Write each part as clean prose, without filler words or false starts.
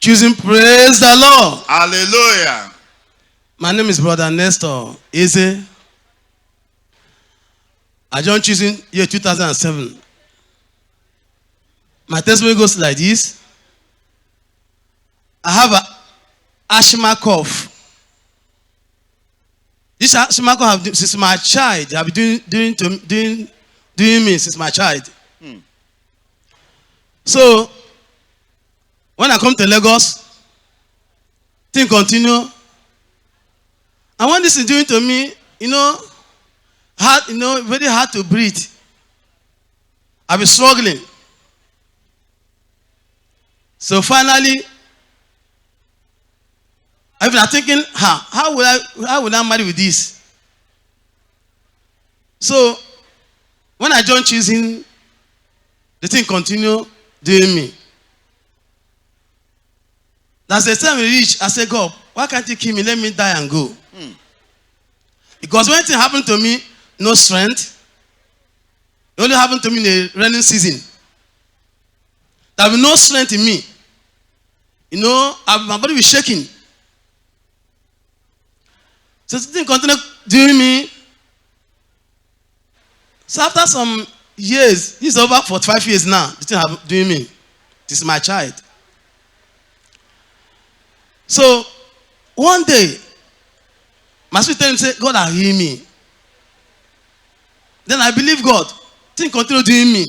Choosing, praise the Lord. Hallelujah. My name is Brother Nestor Eze. I joined choosing year 2007. My testimony goes like this. I have an asthma cough. This asthma cough, since my child, I've been doing me since my child. So, when I come to Lagos, things continue. And when this is doing to me, hard, very hard to breathe. I've been struggling. So finally, I've been thinking, how will I marry with this? So when I joined choosing, the thing continue doing me. That's the time we reach. I said, God, why can't you kill me? Let me die and go. Because when it happened to me, no strength. It only happened to me in the rainy season. There will be no strength in me. My body was shaking. So the thing continued doing me. So after some years, this is over 45 years now, the thing have doing me. This is my child. So one day, my spirit tell him, say, God will heal me. Then I believe God. Thing continue doing me.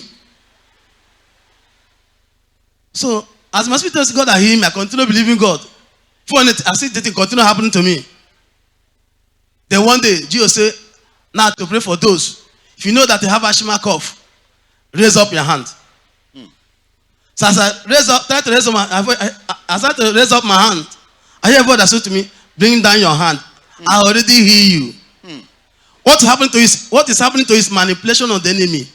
So as my spirit tells God will heal me, I continue believing God. I see the thing continue happening to me. Then one day, Jesus said, now to pray for those. If you know that you have asthma cough, raise up your hand. So as I try to raise up my hand, I hear God that said to me, bring down your hand. I already hear you. What is happening to is manipulation of the enemy.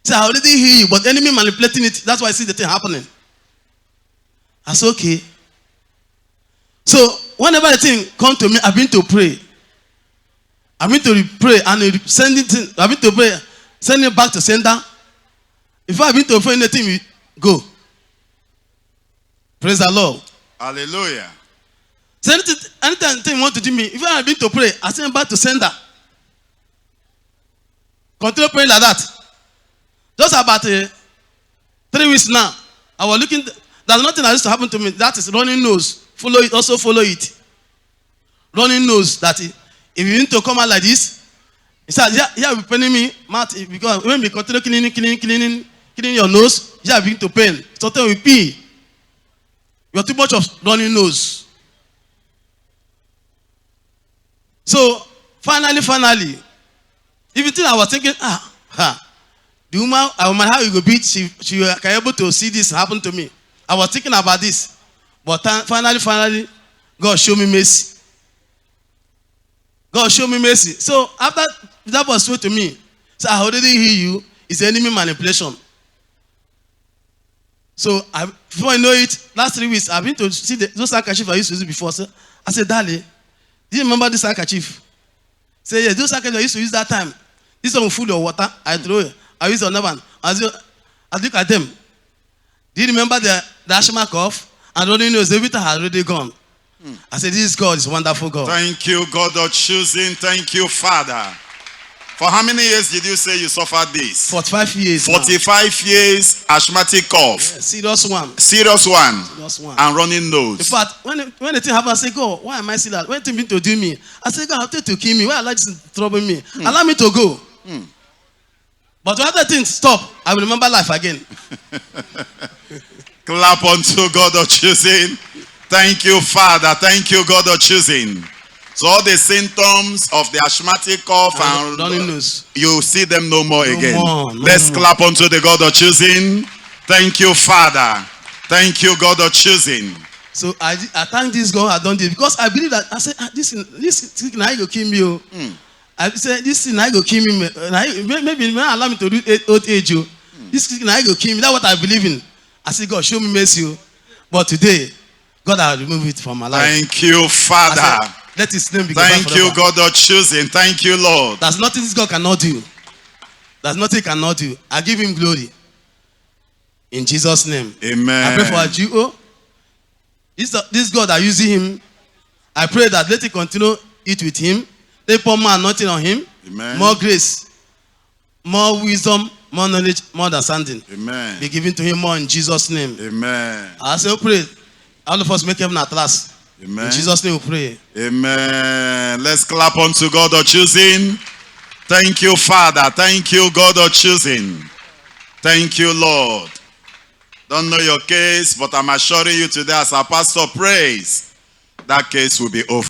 See, I already hear you, but the enemy manipulating it. That's why I see the thing happening. I said, okay. So whenever the thing comes to me, I've been to pray. I've been to pray and send it back to sender. If I've been to pray, anything we go. Praise the Lord. Hallelujah. So anything you want to do me, if I've been to pray, I send back to sender. Continue praying like that. Just about 3 weeks now, I was looking. There's nothing that used to happen to me. That is running nose. Follow it. Also follow it. Running nose. That if you need to come out like this, he said, yeah, be paining me, mouth, because when we continue cleaning your nose, yeah, begin to pain. Something will pee. You have too much of running nose. So finally, if you think I was thinking, the woman, how you go beat, she can able to see this happen to me. I was thinking about this, but finally, God showed me mercy. God showed me mercy. So after that was told to me, so I already hear you. It's enemy manipulation. So before I know it, last 3 weeks I've been to see those handkerchiefs I used to use before. So I said, Daddy, do you remember this handkerchief? Say, yeah, those handkerchiefs I used to use that time. This one will full of water. I throw it. I use another one. I look at them. Do you remember the asthma cough? And running nose, everything has already gone. I said, this God is wonderful God. Thank you, God of choosing. Thank you, Father. For how many years did you say you suffered this? 45 years. 45 years asthmatic cough. Yeah, serious one. Serious one. And running nose. In fact, when the thing happened, I said, God, why am I still that? When the thing to do me, I said, God, I have to kill me. Why allow this to trouble me? Allow me to go. But when the thing stop, I will remember life again. Clap unto God of choosing. Thank you, Father. Thank you, God of choosing. So all the symptoms of the asthmatic cough and running nose, you see them no more again. Let's clap unto the God of choosing. Thank you, Father. Thank you, God of choosing. So I thank this God I done this because I believe that I said this thing now go kill me. I said this thing now go kill me. Maybe allow me to do old age. This thing now go kill me. That's what I believe in. I said, God, show me mercy. But today, God has removed it from my life. Thank you, Father. Said, let his name be glorified. Thank you, forever. God of choosing. Thank you, Lord. There's nothing this God cannot do. There's nothing he cannot do. I give him glory. In Jesus' name. Amen. I pray for our GO. This God that using him, I pray that let it continue it with him. Let pour more anointing on him. Amen. More grace, more wisdom, more knowledge, more understanding. Amen. Be given to him more in Jesus' name. Amen. I say, pray. All of us make heaven at last. Amen. In Jesus' name we pray. Amen. Let's clap unto God of choosing. Thank you, Father. Thank you, God of choosing. Thank you, Lord. Don't know your case, but I'm assuring you today as our pastor prays, that case will be over.